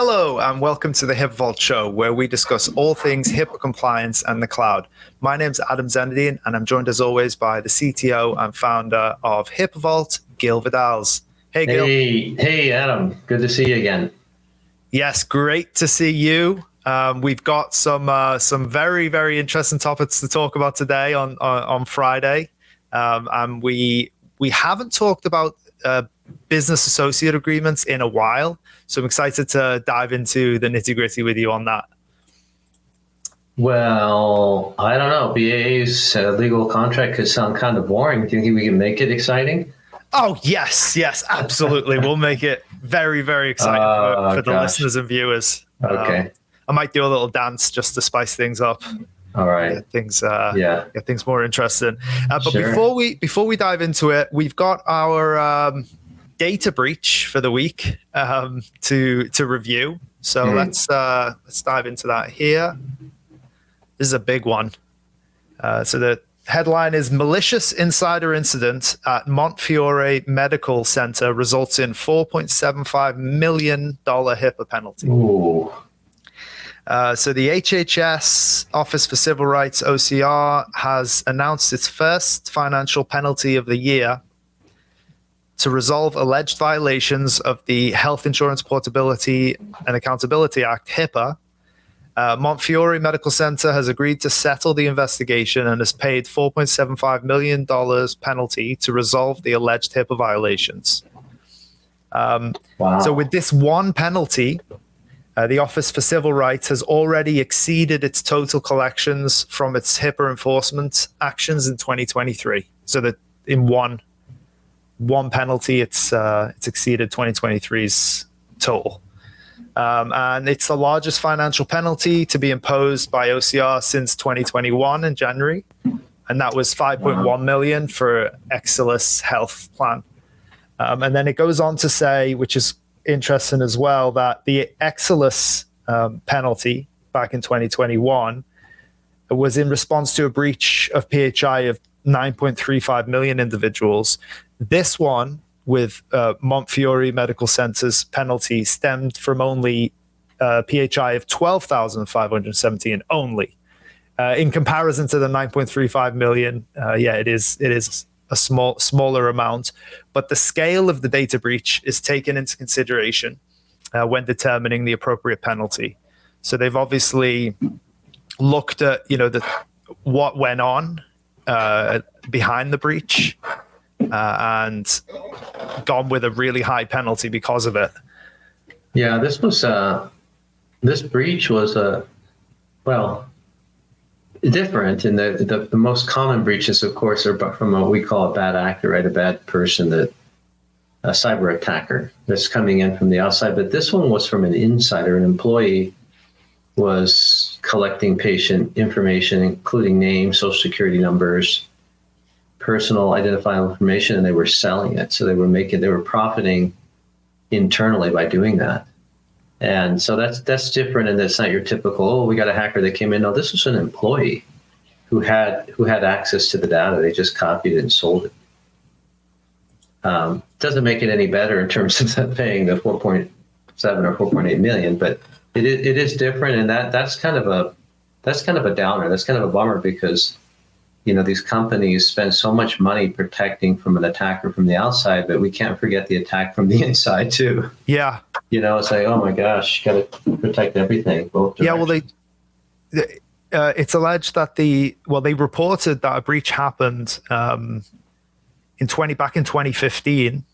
Hello, and welcome to the HIPAA Vault Show, where we discuss all things HIPAA compliance and the cloud. My name's Adam Zenedine, and I'm joined as always by the CTO and founder of HIPAA Vault, Gil Vidals. Hey, Gil. Hey, Adam. Good to see you again. Yes, great to see you. We've got some very, very interesting topics to talk about today on Friday, and we haven't talked about business associate agreements in a while. So I'm excited to dive into the nitty-gritty with you on that. Well, I don't know. BAA's legal contract could sound kind of boring. Do you think we can make it exciting? Oh, yes, absolutely. We'll make it very, very exciting for the listeners and viewers. Okay. I might do a little dance just to spice things up. All right. Get things more interesting. But Sure. before we dive into it, we've got our data breach for the week to review. So let's dive into that here. This is a big one. So the headline is malicious insider incident at Montefiore Medical Center results in $4.75 million HIPAA penalty. Ooh. So the HHS, Office for Civil Rights, OCR, has announced its first financial penalty of the year to resolve alleged violations of the Health Insurance Portability and Accountability Act, HIPAA. Montefiore Medical Center has agreed to settle the investigation and has paid $4.75 million penalty to resolve the alleged HIPAA violations. Wow. So with this one penalty, the Office for Civil Rights has already exceeded its total collections from its HIPAA enforcement actions in 2023. So that in one penalty, it's exceeded 2023's total. And it's the largest financial penalty to be imposed by OCR since 2021 in January. And that was $5.1 million for Exelis Health Plan. And then it goes on to say, which is interesting as well, that the Exelis penalty back in 2021 was in response to a breach of PHI of 9.35 million individuals. This one with Montefiore Medical Center's penalty stemmed from only PHI of 12,517 only. In comparison to the 9.35 million, it is a smaller amount, but the scale of the data breach is taken into consideration when determining the appropriate penalty. So they've obviously looked at what went on behind the breach and gone with a really high penalty because of it. Yeah, this breach was different, and the most common breaches, of course, are from what we call a bad actor, right? A bad person, a cyber attacker that's coming in from the outside. But this one was from an insider. An employee was collecting patient information, including names, social security numbers, personal identifiable information, and they were selling it. So they were profiting internally by doing that. And so that's different, and that's not your typical, we got a hacker that came in. No, this was an employee who had access to the data. They just copied it and sold it. Doesn't make it any better in terms of paying the 4.7 or 4.8 million, but it is different, and that's kind of a downer. That's kind of a bummer because these companies spend so much money protecting from an attacker from the outside, but we can't forget the attack from the inside too. Yeah. It's like, oh my gosh, you got to protect everything. Both directions. Yeah, well, it's alleged that they reported that a breach happened back in 2015,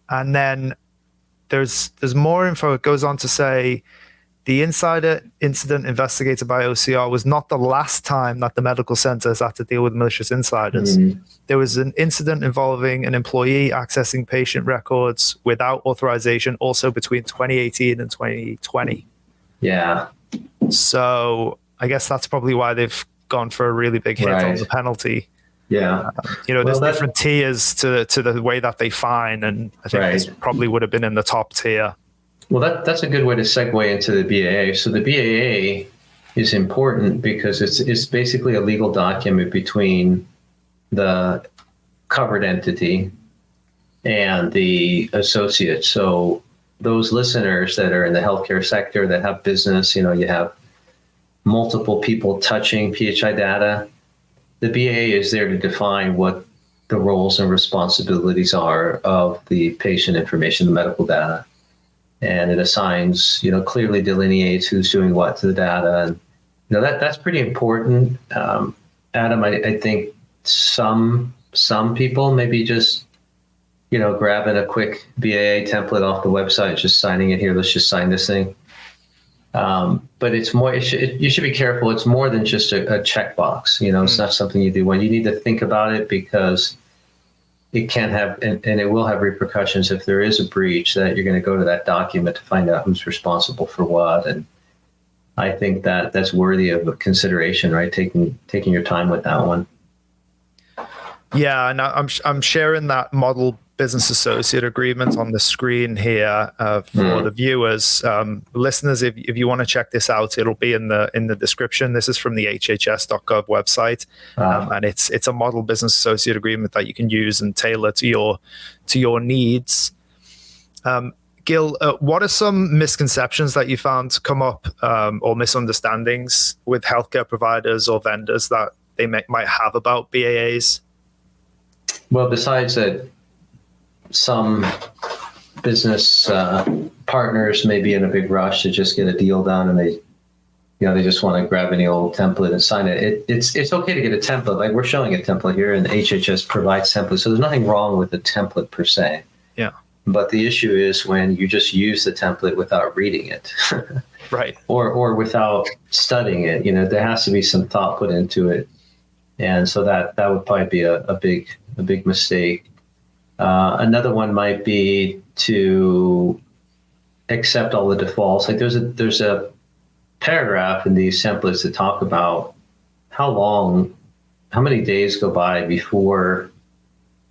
and then there's more info. It goes on to say the insider incident investigated by OCR was not the last time that the medical center has had to deal with malicious insiders. There was an incident involving an employee accessing patient records without authorization also between 2018 and 2020. Yeah. So I guess that's probably why they've gone for a really big hit on the penalty. Yeah. There's different tiers to the way that they fine, and I think this probably would have been in the top tier. Well, that's a good way to segue into the BAA. So the BAA is important because it's basically a legal document between the covered entity and the associate. So those listeners that are in the healthcare sector that have business, you have multiple people touching PHI data. The BAA is there to define what the roles and responsibilities are of the patient information, the medical data. And it assigns, clearly delineates who's doing what to the data. And, that's pretty important. Adam, I think some people maybe just, grabbing a quick BAA template off the website, just signing it here. Let's just sign this thing. But it's more, you should be careful. It's more than just a checkbox. It's not something you do when you need to think about it, because it can have, and it will have repercussions if there is a breach, that you're going to go to that document to find out who's responsible for what. And I think that that's worthy of consideration, right? Taking your time with that one. Yeah, and I'm sharing that model business associate agreement on the screen here for the viewers. Listeners, if you want to check this out, it'll be in the description. This is from the hhs.gov website, and it's a model business associate agreement that you can use and tailor to your needs. Gil, what are some misconceptions that you found come up, or misunderstandings with healthcare providers or vendors that they might have about BAAs? Well, besides that, some business partners may be in a big rush to just get a deal done, and they just want to grab any old template and sign it. It's okay to get a template. Like we're showing a template here, and HHS provides templates, so there's nothing wrong with the template per se. Yeah. But the issue is when you just use the template without reading it, right? Or without studying it. There has to be some thought put into it, and so that would probably be a big mistake. Another one might be to accept all the defaults. Like there's a paragraph in these templates that talk about how many days go by before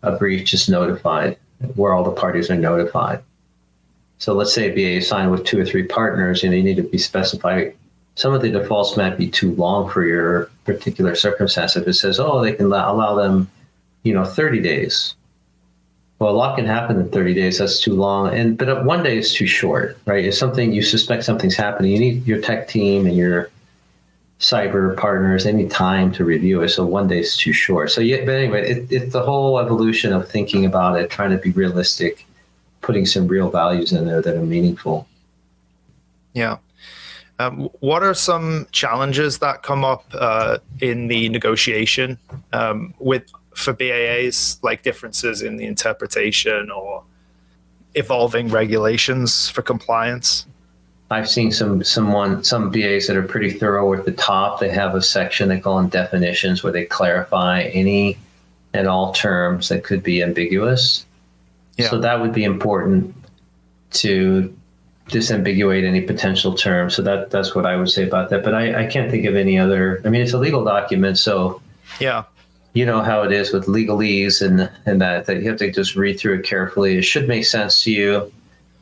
a breach is notified, where all the parties are notified. So let's say a BAA is signed with 2 or 3 partners, you need to be specified. Some of the defaults might be too long for your particular circumstance. If it says, they can allow them, 30 days. Well, a lot can happen in 30 days. That's too long. But 1 day is too short, right? If you suspect something's happening, you need your tech team and your cyber partners, they need time to review it. So 1 day is too short. So but anyway, it's the whole evolution of thinking about it, trying to be realistic, putting some real values in there that are meaningful. Yeah. What are some challenges that come up in the negotiation for BAAs, like differences in the interpretation or evolving regulations for compliance? I've seen some BAs that are pretty thorough at the top. They have a section they call them definitions, where they clarify any and all terms that could be ambiguous. Yeah. So that would be important to disambiguate any potential terms. So that's what I would say about that. But I can't think of any other. I mean, it's a legal document, so yeah. You know how it is with legalese and that you have to just read through it carefully. It should make sense to you.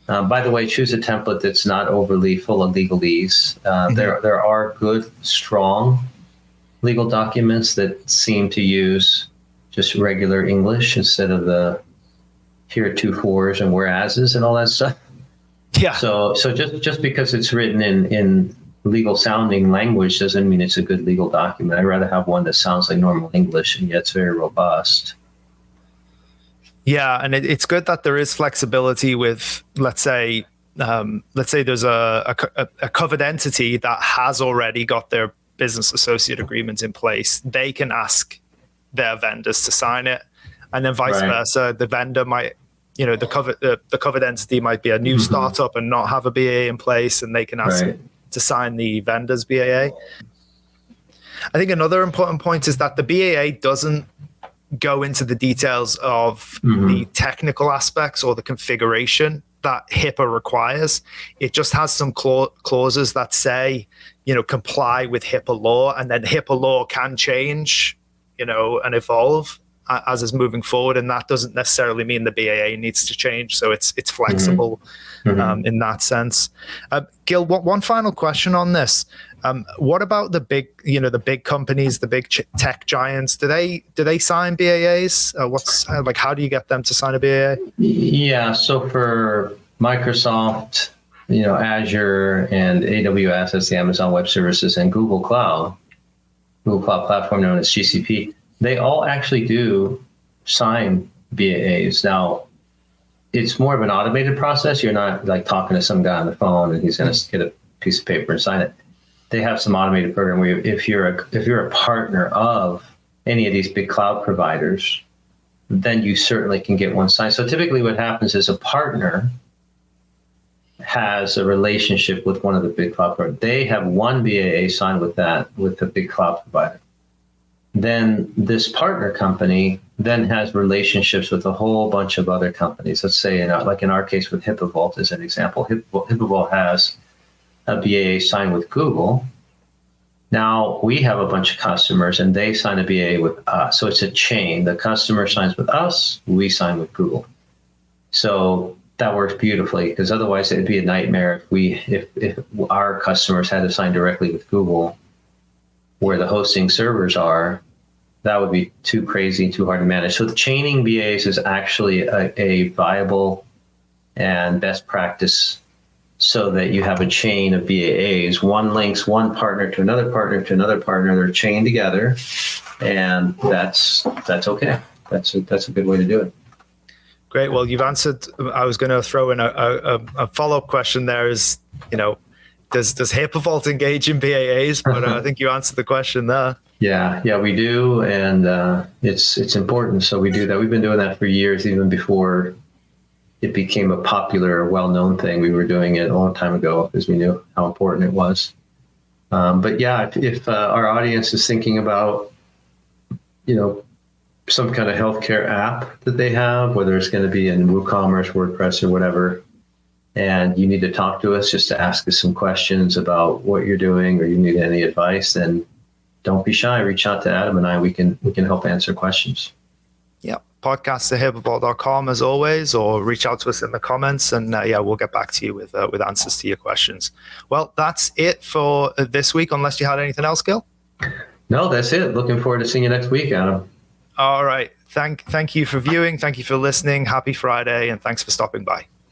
By the way, choose a template that's not overly full of legalese. There are good, strong legal documents that seem to use just regular English instead of the heretofores and whereases and all that stuff. Yeah. So just because it's written in legal sounding language doesn't mean it's a good legal document. I'd rather have one that sounds like normal English and yet it's very robust. Yeah, and it's good that there is flexibility with, let's say there's a covered entity that has already got their business associate agreement in place. They can ask their vendors to sign it, and then vice versa. The vendor might, the covered entity might be a new startup and not have a BAA in place, and they can ask to sign the vendor's BAA. I think another important point is that the BAA doesn't go into the details of the technical aspects or the configuration that HIPAA requires. It just has some clauses that say, comply with HIPAA law, and then HIPAA law can change, and evolve as is moving forward. And that doesn't necessarily mean the BAA needs to change. So it's flexible in that sense. Gil, one final question on this. What about the big companies, the big tech giants? Do they sign BAAs? How do you get them to sign a BAA? Yeah, so for Microsoft, Azure and AWS, that's the Amazon Web Services, and Google Cloud Platform known as GCP, they all actually do sign BAAs. Now, it's more of an automated process. You're not like talking to some guy on the phone and he's going to get a piece of paper and sign it. They have some automated program where if you're a partner of any of these big cloud providers, then you certainly can get one signed. So typically what happens is a partner has a relationship with one of the big cloud providers. They have one BAA signed with the big cloud provider. Then this partner company then has relationships with a whole bunch of other companies. Let's say, like in our case with HIPAA Vault as an example, HIPAA Vault has a BAA signed with Google. Now we have a bunch of customers and they sign a BAA with us. So it's a chain. The customer signs with us, we sign with Google. So that works beautifully, because otherwise it'd be a nightmare if our customers had to sign directly with Google where the hosting servers are. That would be too crazy, too hard to manage. So the chaining BAs is actually a viable and best practice, so that you have a chain of BAAs. One links one partner to another partner to another partner. They're chained together, and that's okay. That's a good way to do it. Great. Well, you've answered. I was going to throw in a follow-up question there is, does HIPAA Vault engage in BAAs? But I think you answered the question there. Yeah, we do, and it's important. So we do that. We've been doing that for years, even before it became a popular, well-known thing. We were doing it a long time ago because we knew how important it was. But yeah, if our audience is thinking about, some kind of healthcare app that they have, whether it's going to be in WooCommerce, WordPress, or whatever, and you need to talk to us just to ask us some questions about what you're doing, or you need any advice, then don't be shy. Reach out to Adam and I. We can help answer questions. Yeah. podcast@hippaavault.com as always, or reach out to us in the comments, and we'll get back to you with answers to your questions. Well, that's it for this week, unless you had anything else, Gil? No, that's it. Looking forward to seeing you next week, Adam. All right. Thank you for viewing. Thank you for listening. Happy Friday, and thanks for stopping by.